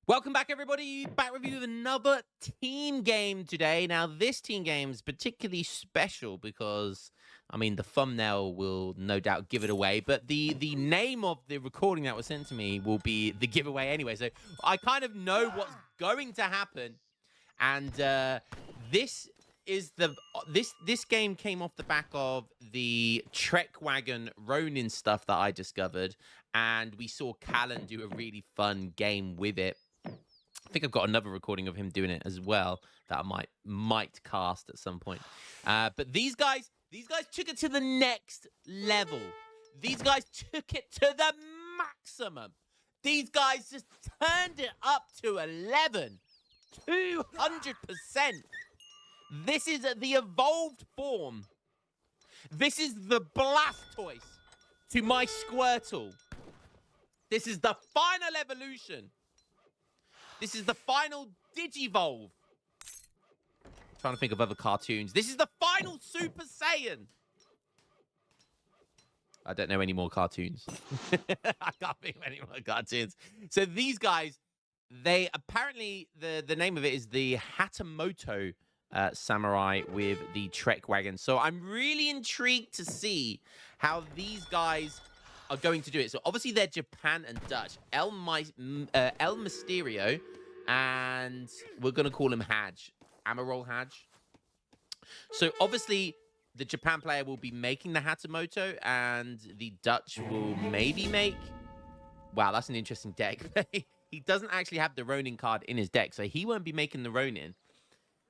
Welcome back, everybody. Back with you with another team game today. Now, this team game is particularly special because, I mean, the thumbnail will no doubt give it away, but the name of the recording that was sent to me will be the giveaway anyway. So I kind of know what's going to happen, and this is this game came off the back of the Trek Wagon Ronin stuff that I discovered, and we saw Callan do a really fun game with it. I think I've got another recording of him doing it as well that I might cast at some point. But these guys took it to the next level. These guys took it to the maximum. These guys just turned it up to 11. 200%. This is the evolved form. This is the Blastoise to my Squirtle. This is the final evolution. This is the final Digivolve. Trying to think of other cartoons. This is the final Super Saiyan. I don't know any more cartoons. I can't think of any more cartoons. So these guys, they apparently, the name of it is the Hatamoto samurai with the Trek wagon. So I'm really intrigued to see how these guys are going to do it. So obviously they're Japan and Dutch. El Mysterio, and we're going to call him Hadge. Amarol Hadge. So obviously the Japan player will be making the Hatamoto, and the Dutch will maybe make... Wow, that's an interesting deck. He doesn't actually have the Ronin card in his deck, so he won't be making the Ronin.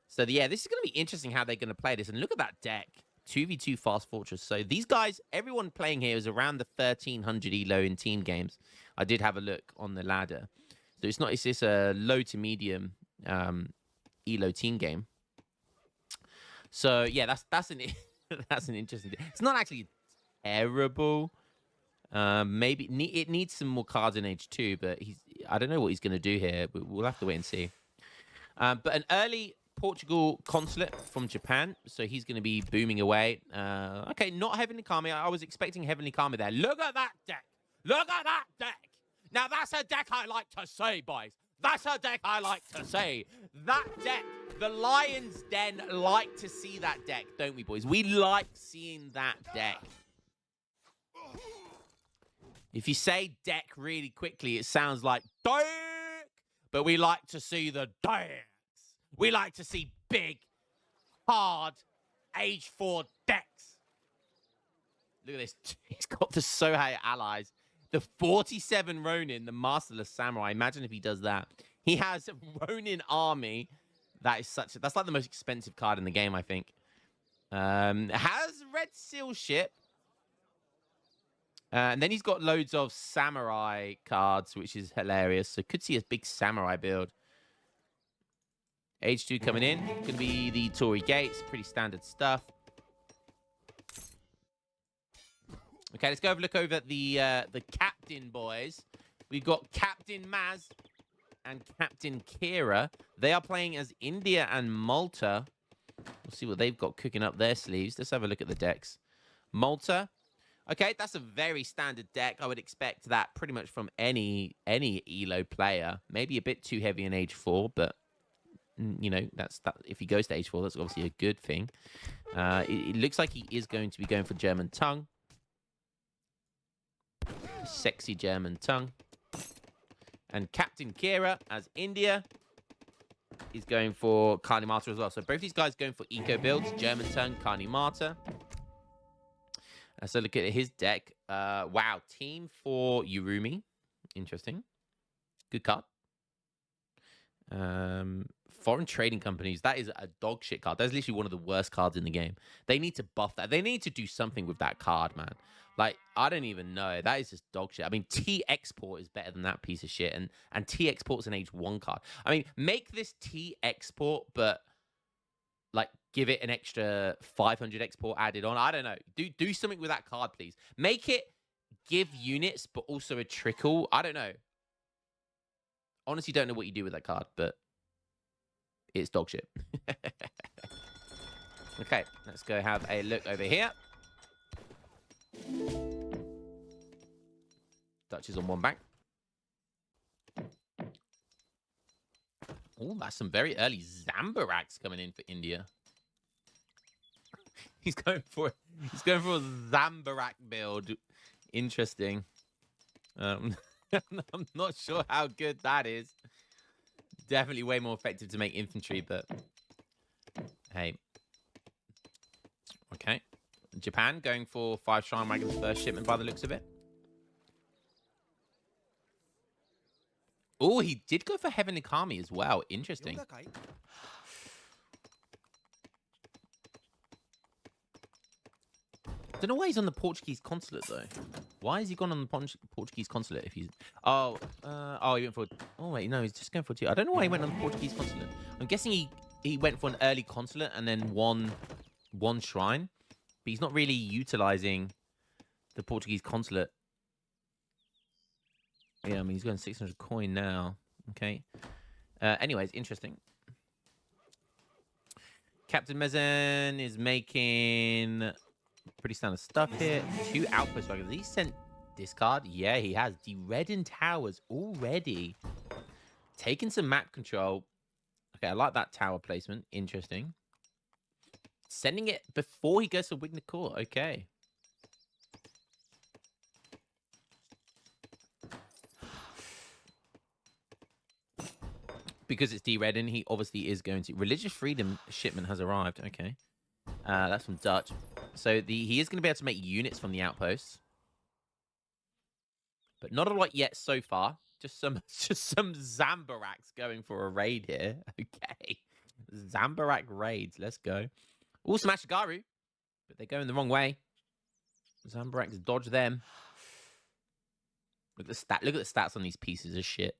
So yeah, this is going to be interesting how they're going to play this. And look at that deck. 2v2 Fast Fortress. So these guys, everyone playing here is around the 1300 elo in team games. I did have a look on the ladder. So it's just a low to medium elo team game. So yeah, that's an that's an interesting. It's not actually terrible. Maybe it needs some more cards in Age 2, but I don't know what he's going to do here. We'll have to wait and see. But an early Portugal consulate from Japan, so he's going to be booming away. Okay, not Heavenly Kami. I was expecting Heavenly Kami there. Look at that deck. Look at that deck. Now, that's a deck I like to say, boys. That's a deck I like to say. That deck, the Lion's Den like to see that deck, don't we, boys? We like seeing that deck. If you say deck really quickly, it sounds like deck, but we like to see the deck. We like to see big, hard, Age 4 decks. Look at this. He's got the Sohei allies. The 47 Ronin, the Masterless Samurai. Imagine if he does that. He has a Ronin army. That's like the most expensive card in the game, I think. Has Red Seal ship. And then he's got loads of Samurai cards, which is hilarious. So could see a big Samurai build. Age 2 coming in. Going to be the Torii Gates. Pretty standard stuff. Okay, let's go have a look over the captain, boys. We've got Captain Maz and Captain Kira. They are playing as India and Malta. We'll see what they've got cooking up their sleeves. Let's have a look at the decks. Malta. Okay, that's a very standard deck. I would expect that pretty much from any ELO player. Maybe a bit too heavy in Age 4, but... you know, that if he goes to Age 4, that's obviously a good thing. It looks like he is going to be going for German tongue. Sexy German tongue. And Captain Kira as India is going for Kalimata as well. So both these guys going for eco builds. German tongue, Kalimata. So look at his deck. Wow, team for Yurumi. Interesting. Good card. Foreign trading companies, that is a dog shit card. That's literally one of the worst cards in the game. They need to buff that. They need to do something with that card, man. Like, I don't even know. That is just dog shit. I mean, T-Export is better than that piece of shit. And T-Export's an Age 1 card. I mean, make this T-Export, but, like, give it an extra 500 export added on. I don't know. Do something with that card, please. Make it give units, but also a trickle. I don't know. Honestly, don't know what you do with that card, but it's dog shit. Okay, let's go have a look over here. Dutch is on one back. Oh, that's some very early Zambaraks coming in for India. He's going for a Zambarak build. Interesting. I'm not sure how good that is. Definitely way more effective to make infantry, but hey. Okay. Japan going for 5 Shrine Wagons first shipment by the looks of it. Oh, he did go for Heavenly Kami as well. Interesting. Don't know why he's on the Portuguese consulate though. Why has he gone on the Portuguese consulate if he's? Oh, he went for. Oh wait, no, he's just going for 2. I don't know why he went on the Portuguese consulate. I'm guessing he went for an early consulate and then one shrine, but he's not really utilizing the Portuguese consulate. Yeah, I mean he's going 600 coin now. Okay. Anyways, interesting. Captain Mezen is making pretty standard stuff here. 2 outpost wagons. He sent discard. Yeah, he has. Deredden towers already. Taking some map control. Okay, I like that tower placement. Interesting. Sending it before he goes to Wigna Court. Okay. Because it's Deredden, he obviously is going to. Religious freedom shipment has arrived. Okay. That's from Dutch. So he is going to be able to make units from the outposts. But not a lot yet so far. Just some Zambaraks going for a raid here. Okay. Zambarak raids. Let's go. Oh, some Ashigaru. But they're going the wrong way. Zambaraks dodge them. Look at the stats on these pieces of shit.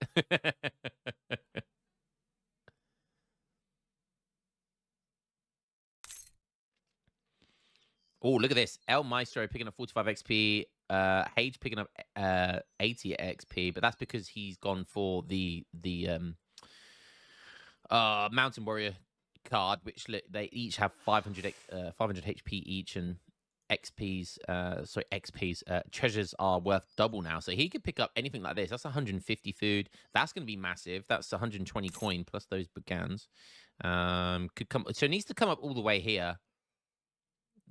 Oh, look at this. El Maestro picking up 45 XP. Hage picking up 80 XP, but that's because he's gone for the Mountain Warrior card, which they each have 500 HP each, and XPs, treasures are worth double now. So he could pick up anything like this. That's 150 food. That's going to be massive. That's 120 coin plus those Bagans. Could come. So it needs to come up all the way here.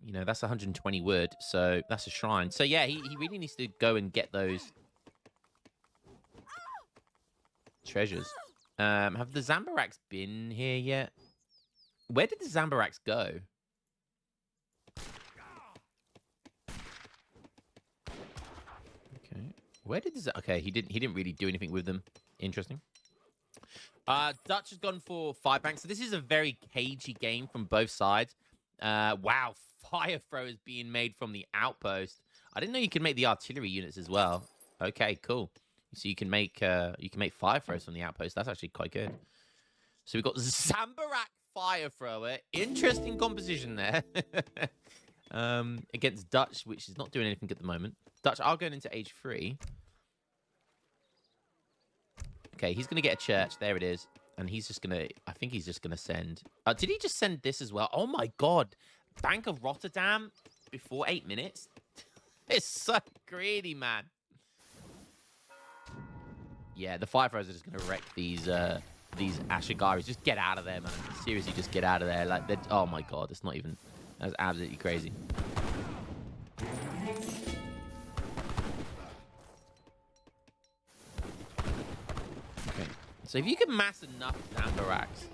You know, that's 120 wood, so that's a shrine. So yeah, he really needs to go and get those treasures. Have the Zambaraks been here yet? Where did the Zambaraks go? Okay. Where did the Okay, he didn't really do anything with them. Interesting. Dutch has gone for 5 banks. So this is a very cagey game from both sides. Wow, fire throwers being made from the outpost. I didn't know you could make the artillery units as well. Okay, cool. So you can make fire throwers from the outpost. That's actually quite good. So we've got Zambarak fire thrower. Interesting composition there. Against Dutch, which is not doing anything at the moment. Dutch are going into age 3. Okay, he's going to get a church. There it is. And he's just going to... I think he's just going to send... did he just send this as well? Oh, my God. Bank of Rotterdam before 8 minutes? It's so greedy, man. Yeah, the fire throwers are just going to wreck these Ashigaris. Just get out of there, man. Seriously, just get out of there. Like, oh, my God. It's not even... That's absolutely crazy. So if you can mass enough Zambaraks,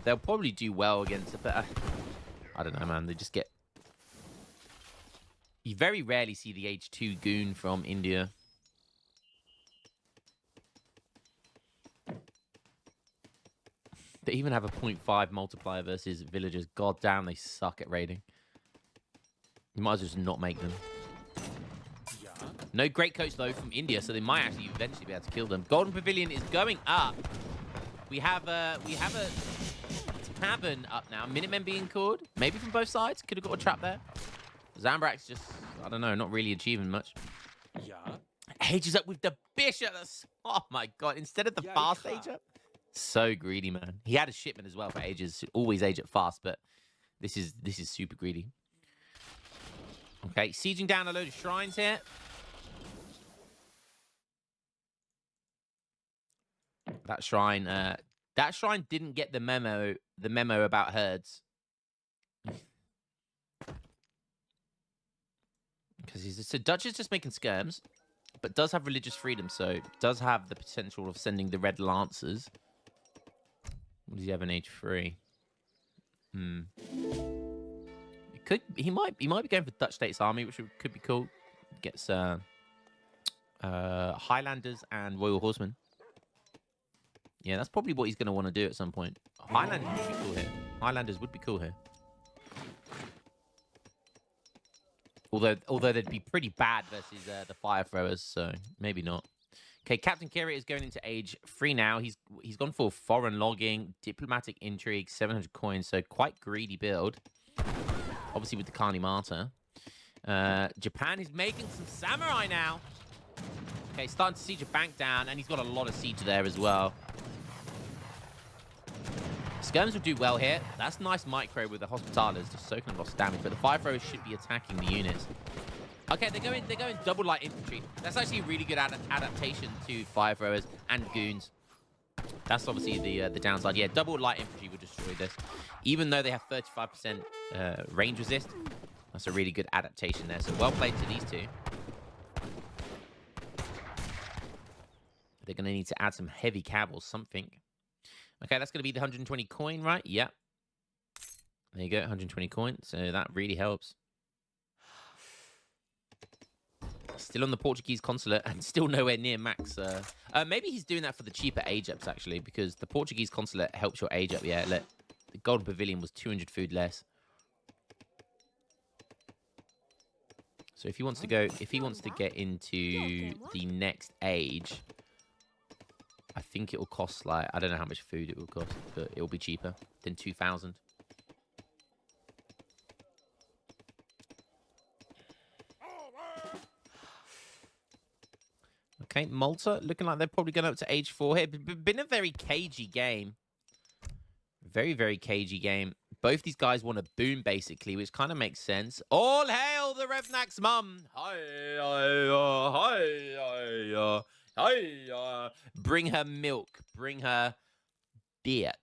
they'll probably do well against it. But I don't know, man. They just get... You very rarely see the H2 goon from India. They even have a 0.5 multiplier versus villagers. God damn, they suck at raiding. You might as well just not make them. No great coach, though, from India, so they might actually eventually be able to kill them. Golden Pavilion is going up. We have a tavern up now. Minutemen being called. Maybe from both sides. Could have got a trap there. Zambrak's just, I don't know, not really achieving much. Yeah. Age is up with the bishop. Oh, my God. Instead of the fast age up. So greedy, man. He had a shipment as well for ages. Always age up fast, but this is super greedy. Okay, sieging down a load of shrines here. That shrine That shrine didn't get the memo about herds. Because so Dutch is just making skirms, but does have religious freedom, so does have the potential of sending the Red Lancers. What does he have in age 3? He might be going for Dutch States Army, which could be cool. Gets Highlanders and Royal Horsemen. Yeah, that's probably what he's going to want to do at some point. Highlanders would be cool here. Highlanders would be cool here. Although they'd be pretty bad versus the Fire Throwers, so maybe not. Okay, Captain Kira is going into age 3 now. He's gone for foreign logging, diplomatic intrigue, 700 coins, so quite greedy build. Obviously with the Kalimata. Japan is making some samurai now. Okay, starting to siege a bank down, and he's got a lot of siege there as well. Skirms will do well here. That's nice micro with the Hospitalers, just soaking up lots of damage. But the Fire Throwers should be attacking the units. Okay, they're going double light infantry. That's actually a really good adaptation to Fire Throwers and Goons. That's obviously the downside. Yeah, double light infantry will destroy this. Even though they have 35% range resist, that's a really good adaptation there. So well played to these two. They're going to need to add some heavy cav or something. Okay, that's going to be the 120 coin, right? Yep. There you go, 120 coin. So that really helps. Still on the Portuguese consulate and still nowhere near max. Maybe he's doing that for the cheaper age ups, actually, because the Portuguese consulate helps your age up. Yeah, look, the Golden Pavilion was 200 food less. So if he wants to get into the next age, I think it will cost like, I don't know how much food it will cost, but it will be cheaper than 2,000. Okay, Malta looking like they're probably going up to age 4 here. Been a very cagey game. Very, very cagey game. Both these guys want to boom, basically, which kind of makes sense. All hail the Revnak's mum. Bring her milk. Bring her beer.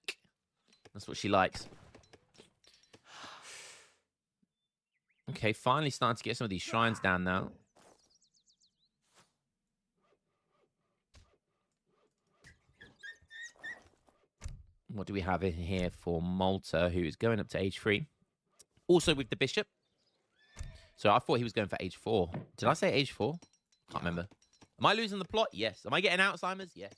That's what she likes. Okay, finally starting to get some of these shrines down now. What do we have in here for Malta, who is going up to age 3? Also with the bishop. So I thought he was going for age 4. Did I say age 4? Can't remember. Am I losing the plot? Yes. Am I getting Alzheimer's? Yes.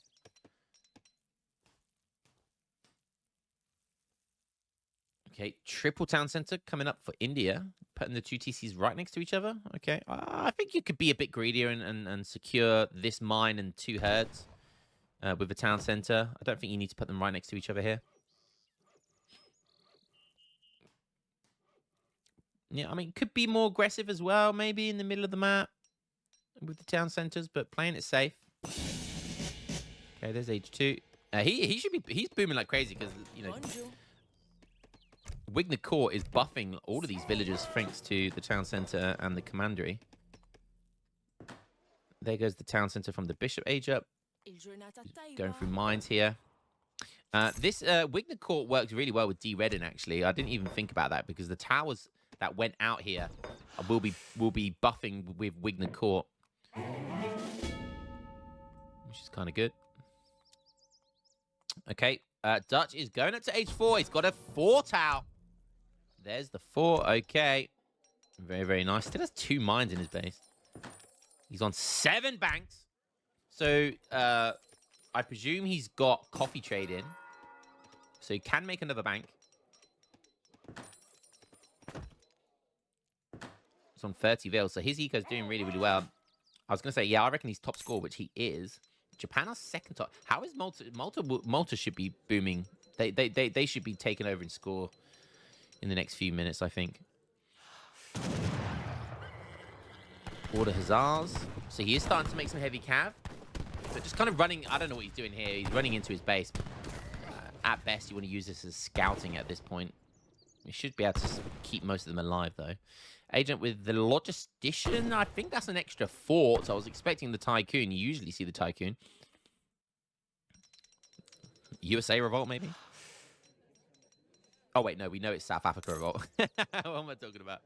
Okay, triple town center coming up for India. Putting the two TCs right next to each other. Okay. I think you could be a bit greedier and secure this mine and 2 herds. With the town center. I don't think you need to put them right next to each other here. Yeah, I mean, could be more aggressive as well, maybe in the middle of the map with the town centers, but playing it safe. Okay, there's age 2. He should be, he's booming like crazy because, you know, Wigner Court is buffing all of these villagers thanks to the town center and the commandery. There goes the town center from the bishop age up. Going through mines here. This Wigner Court works really well with D-Redding, actually. I didn't even think about that because the towers that went out here will be buffing with Wigner Court. Which is kind of good. Okay, Dutch is going up to age 4. He's got a fort out. There's the fort. Okay. Very, very nice. Still has 2 mines in his base. He's on 7 banks. So, I presume he's got coffee trade in. So he can make another bank. It's on 30 vils. So his eco's doing really, really well. I was going to say, yeah, I reckon he's top score, which he is. Japan are second top. How is Malta? Malta should be booming. They should be taking over in score in the next few minutes, I think. Order Hussars. So he is starting to make some heavy cav. But just kind of running, I don't know what he's doing here. He's running into his base. At best, you want to use this as scouting at this point. We should be able to keep most of them alive, though. Agent with the Logistician. I think that's an extra fort. I was expecting the Tycoon. You usually see the Tycoon. USA Revolt, maybe? Oh, wait, no, we know it's South Africa Revolt. What am I talking about?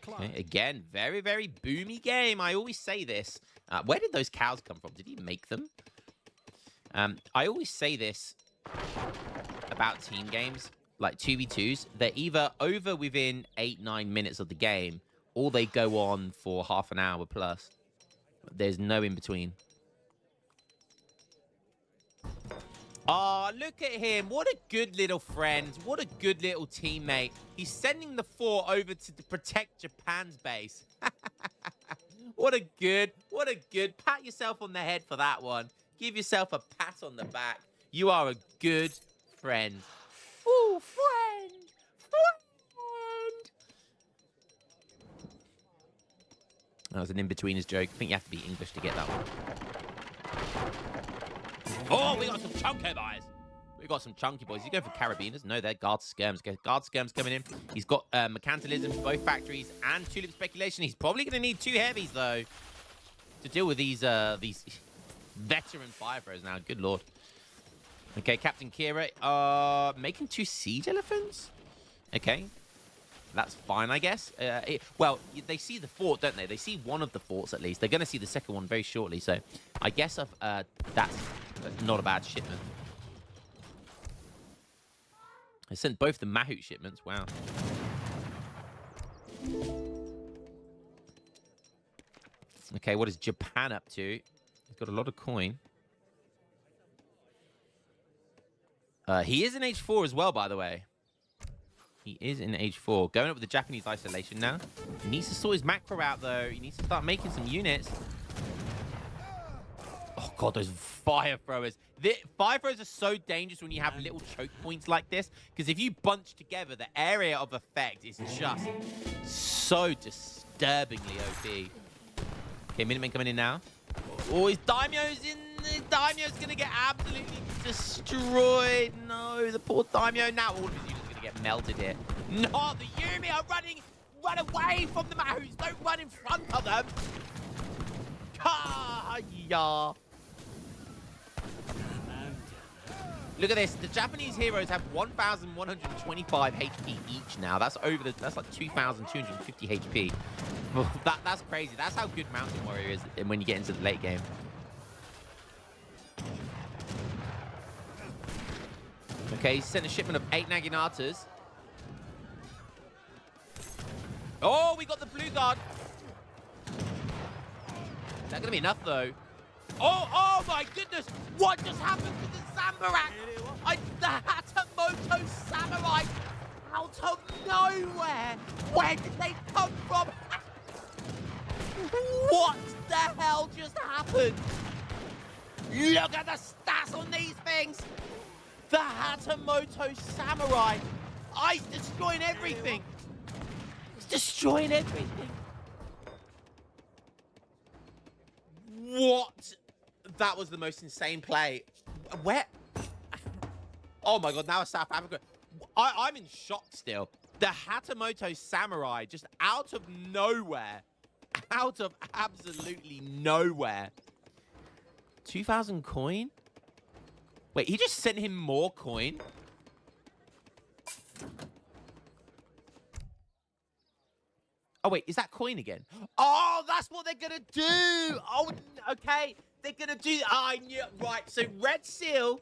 Okay, again, very, very boomy game. I always say this. Where did those cows come from? Did he make them? I always say this about team games, like 2v2s. They're either over within 8-9 minutes of the game, or they go on for half an hour plus. There's no in between. Oh, look at him. What a good little friend. What a good little teammate. He's sending the 4 over to protect Japan's base. What a good. Pat yourself on the head for that one. Give yourself a pat on the back. You are a good friend. Ooh, friend. Friend. That was an in-betweeners joke. I think you have to be English to get that one. Oh, we got some chunky boys. We got some chunky boys. You go for carabiners? No, they're guard skirms. Guard skirms coming in. He's got mercantilism, both factories, and tulip speculation. He's probably going to need 2 heavies though to deal with these veteran fire throws now. Good lord. Okay, Captain Kira making 2 siege elephants. Okay, that's fine, I guess. Well, they see the fort, don't they? They see one of the forts at least. They're going to see the second one very shortly. So I guess that's not a bad shipment. I sent both the Mahout shipments. Wow. Okay, what is Japan up to? He's got a lot of coin. He is in H4 as well, by the way. He is in H4. Going up with the Japanese isolation now. He needs to sort his macro out, though. He needs to start making some units. Oh, God, those fire throwers. The fire throwers are so dangerous when you have little choke points like this. Because if you bunch together, the area of effect is just so disturbingly OP. Okay, Minutemen coming in now. Oh, his Daimyo's in. His Daimyo's going to get absolutely destroyed. No, the poor Daimyo. Now all of his units are going to get melted here. No, the Yumi are running. Run away from the Mahouts. Don't run in front of them. Yeah. Look at this. The Japanese heroes have 1,125 HP each now. That's like 2,250 HP. That's crazy. That's how good Mountain Warrior is when you get into the late game. Okay, he sent a shipment of 8 Naginatas. Oh, we got the blue guard. Is that going to be enough, though? Oh my goodness! What just happened to the Zambarak? The Hatamoto Samurai out of nowhere! Where did they come from? What the hell just happened? Look at the stats on these things! The Hatamoto Samurai! He's destroying everything! He's destroying everything! What? That was the most insane play. Where? Oh my God, now it's South Africa. I'm in shock still. The Hatamoto Samurai just out of nowhere. Out of absolutely nowhere. 2,000 coin? Wait, he just sent him more coin? Oh, wait, is that coin again? Oh, that's what they're going to do. Oh, okay. They're going to do... I knew... Right, so Red Seal...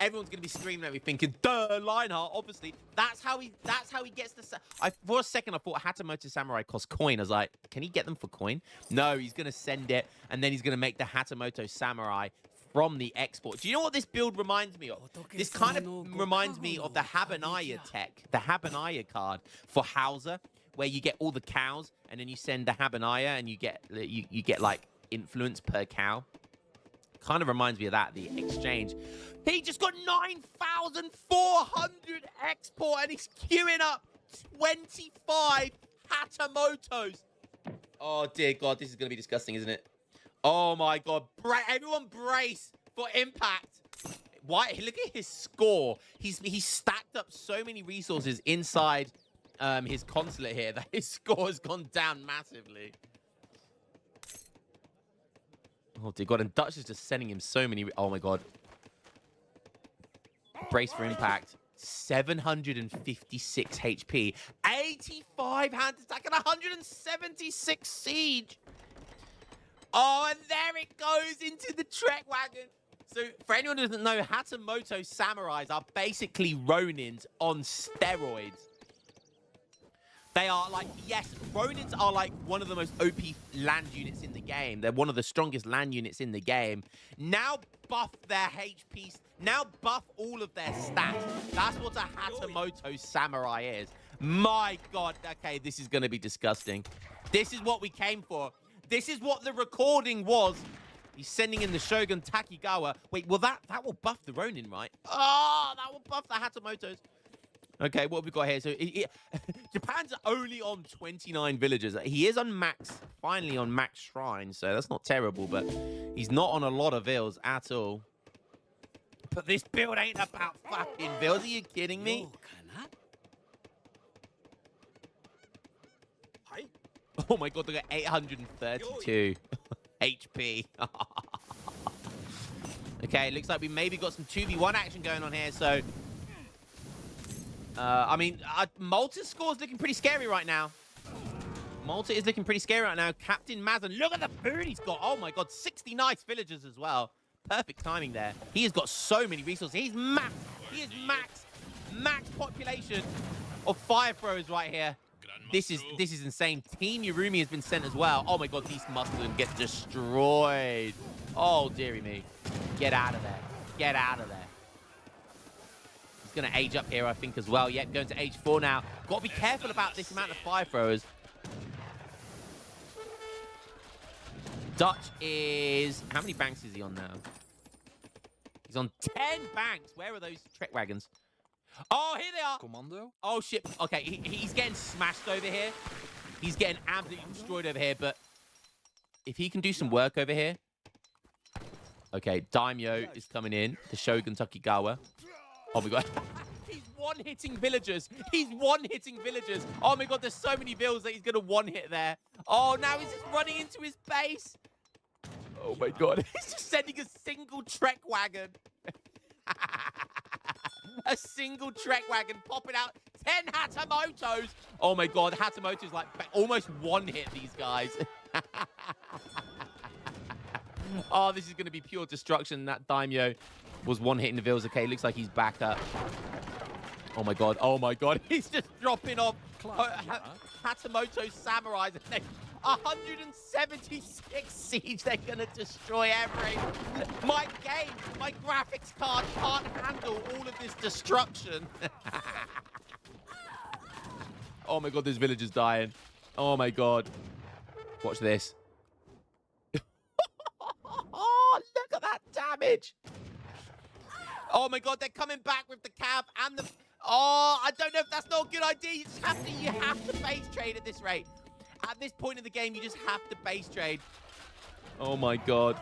Everyone's going to be screaming at me thinking, duh, Lionheart, obviously. That's how he gets the... For a second, I thought Hatamoto Samurai cost coin. I was like, can he get them for coin? No, he's going to send it, and then he's going to make the Hatamoto Samurai from the export. Do you know what this build reminds me of? This kind of reminds me of the Habanaya tech, the Habanaya card for Hauser, where you get all the cows, and then you send the Habanaya, and you get like influence per cow. Kind of reminds me of that, the exchange. He just got 9,400 export, and he's queuing up 25 Hatamotos. Oh, dear God, this is going to be disgusting, isn't it? Oh, my God. Everyone brace for impact. Why? Look at his score. He's stacked up so many resources inside his consulate here that his score has gone down massively. Oh, dear God. And Dutch is just sending him so many... Oh, my God. Brace for impact. 756 HP. 85 hand attack and 176 siege. Oh, and there it goes into the Trek Wagon. So, for anyone who doesn't know, Hatamoto samurais are basically Ronins on steroids. They are like, yes, Ronins are like one of the most OP land units in the game. They're one of the strongest land units in the game. Now buff their HP, now buff all of their stats. That's what a Hatamoto samurai is. My God, okay, this is going to be disgusting. This is what we came for. This is what the recording was. He's sending in the Shogun Takigawa. Wait, well, that will buff the Ronin, right? Oh, that will buff the Hatamotos. Okay, what have we got here? So Japan's only on 29 villagers. He is on max, finally on max shrine, so that's not terrible, but he's not on a lot of vills at all. But this build ain't about fucking vills. Are you kidding me? Oh my God, they got 832 HP. Okay, looks like we maybe got some 2v1 action going on here, so... I mean, Malta's score is looking pretty scary right now. Malta is looking pretty scary right now. Captain Mazin, look at the food he's got. Oh my God, 60 nice villagers as well. Perfect timing there. He has got so many resources. He's max. He is max population of fire throws right here. This is insane. Team Yurumi has been sent as well. Oh my God, these Muslim get destroyed. Oh dearie me. Get out of there. Get out of there. He's going to age up here, I think, as well. Yep, going to age 4 now. Got to be careful about this amount of fire throwers. Dutch is... How many banks is he on now? He's on 10 banks. Where are those Trek wagons? Oh, here they are. Commando? Oh, shit. Okay, he's getting smashed over here. He's getting absolutely destroyed over here, but if he can do some work over here... Okay, Daimyo is coming in. The Shogun Takigawa. Oh, my God. He's one-hitting villagers. He's one-hitting villagers. Oh, my God, there's so many vills that he's going to one-hit there. Oh, now he's just running into his base. Oh, my God. He's just sending a single Trek wagon. A single Trek wagon popping out 10 Hatamotos. Oh, my God. Hatamoto's like almost one-hit these guys. Oh, this is going to be pure destruction. That Daimyo was one-hitting the vills. Okay, looks like he's back up. Oh, my God. Oh, my God. He's just dropping off Hatamoto samurais. 176 siege. They're going to destroy everything. My game, my graphics card can't handle all of this destruction. Oh, my God. This village is dying. Oh, my God. Watch this. Oh, look at that damage. Oh, my God. They're coming back with the cab and the... Oh, I don't know if that's not a good idea. You have to base trade at this rate. At this point in the game, you just have to base trade. Oh, my God.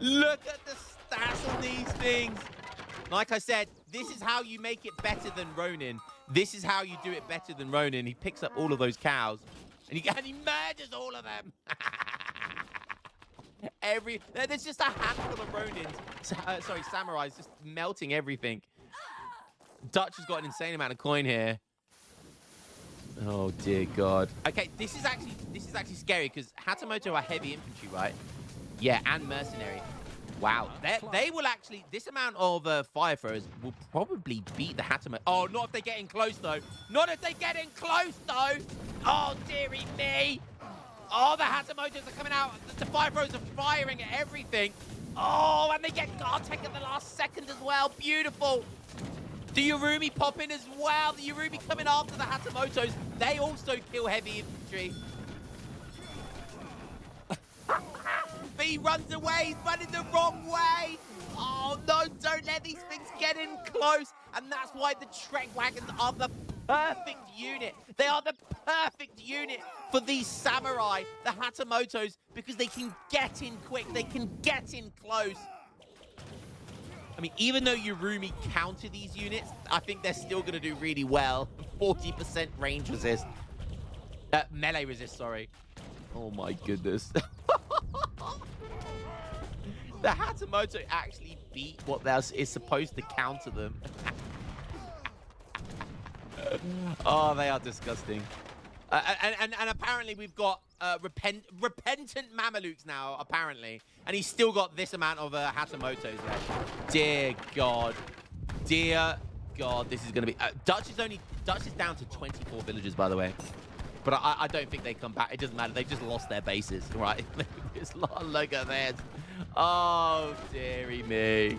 Look at the stats on these things. Like I said, this is how you make it better than Ronin. This is how you do it better than Ronin. He picks up all of those cows, and he murders all of them. There's just a handful of Ronins. Sorry, samurais just melting everything. Dutch has got an insane amount of coin here. Oh dear God. Okay, this is actually scary because Hatamoto are heavy infantry, right? Yeah, and mercenary. Wow, they will actually. This amount of fire throwers will probably beat the Hatamoto. Oh, not if they get in close though. Not if they get in close though. Oh dearie me. Oh, the Hatamotos are coming out. The fire throwers are firing at everything. Oh, and they get Gartek at the last second as well. Beautiful. The Yurumi pop in as well. The Yurumi coming after the Hatamotos. They also kill heavy infantry. But he runs away. He's running the wrong way. Oh, no. Don't let these things get in close. And that's why the Trek wagons are the perfect unit. They are the perfect unit for these samurai, the Hatamotos, because they can get in quick. They can get in close. I mean, even though Yurumi counter these units, I think they're still going to do really well. 40% range resist. Melee resist, sorry. Oh my goodness. The Hatamoto actually beat what is supposed to counter them. Oh, they are disgusting. And apparently we've got repentant Mamelukes now, apparently. And he's still got this amount of Hatamotos left. Dear God. Dear God, this is going to be... Dutch is down to 24 villagers, by the way. But I don't think they come back. It doesn't matter. They just lost their bases, right? Look at this. Oh, dearie me.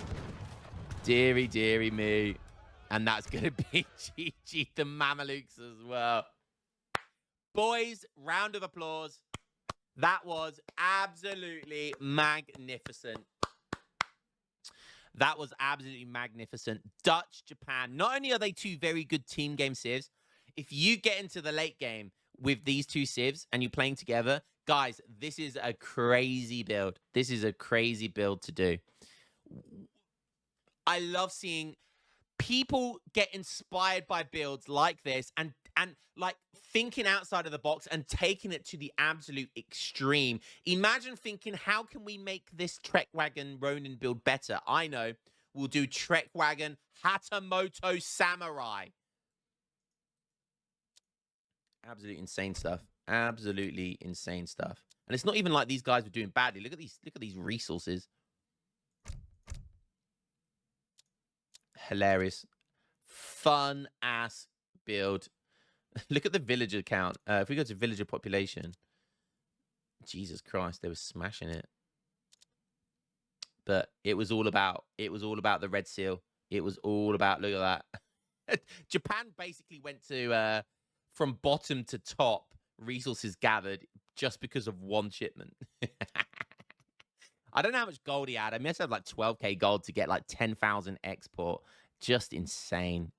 Dearie me. And that's going to be GG the Mamelukes as well. Boys, round of applause. That was absolutely magnificent. That was absolutely magnificent. Dutch, Japan. Not only are they two very good team game civs, if you get into the late game with these two civs and you're playing together, guys, this is a crazy build. This is a crazy build to do. I love seeing people get inspired by builds like this and like thinking outside of the box and taking it to the absolute extreme. Imagine thinking, how can we make this Trek Wagon Ronin build better? I know. We'll do Trek Wagon Hatamoto Samurai. Absolutely insane stuff. Absolutely insane stuff. And it's not even like these guys were doing badly. Look at these resources. Hilarious. Fun ass build. Look at the villager count. If we go to villager population, Jesus Christ, they were smashing it. But it was all about the red seal. It was all about, look at that. Japan basically went to from bottom to top resources gathered just because of one shipment. I don't know how much gold he had. I must have like 12k gold to get like 10,000 export. Just insane.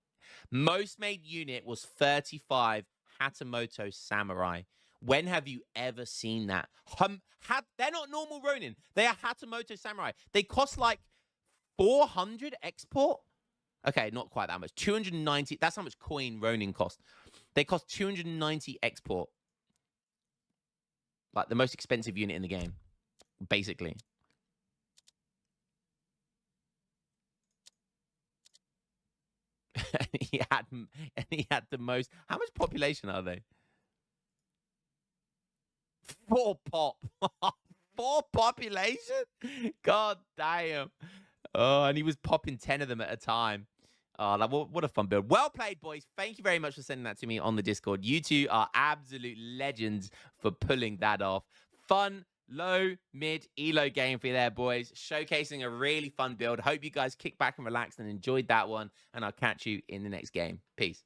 Most made unit was 35 Hatamoto Samurai. When have you ever seen that? They're not normal Ronin. They are Hatamoto Samurai. They cost like 400 export. Okay, not quite that much. 290. That's how much coin Ronin cost. They cost 290 export. Like the most expensive unit in the game, basically. he had the most. How much population are they? 4 pop. 4 population? God damn. Oh, and he was popping 10 of them at a time. Oh, like, what a fun build. Well played, boys. Thank you very much for sending that to me on the Discord. You two are absolute legends for pulling that off. Fun, low, mid, elo game for you there, boys. Showcasing a really fun build. Hope you guys kick back and relaxed and enjoyed that one. And I'll catch you in the next game. Peace.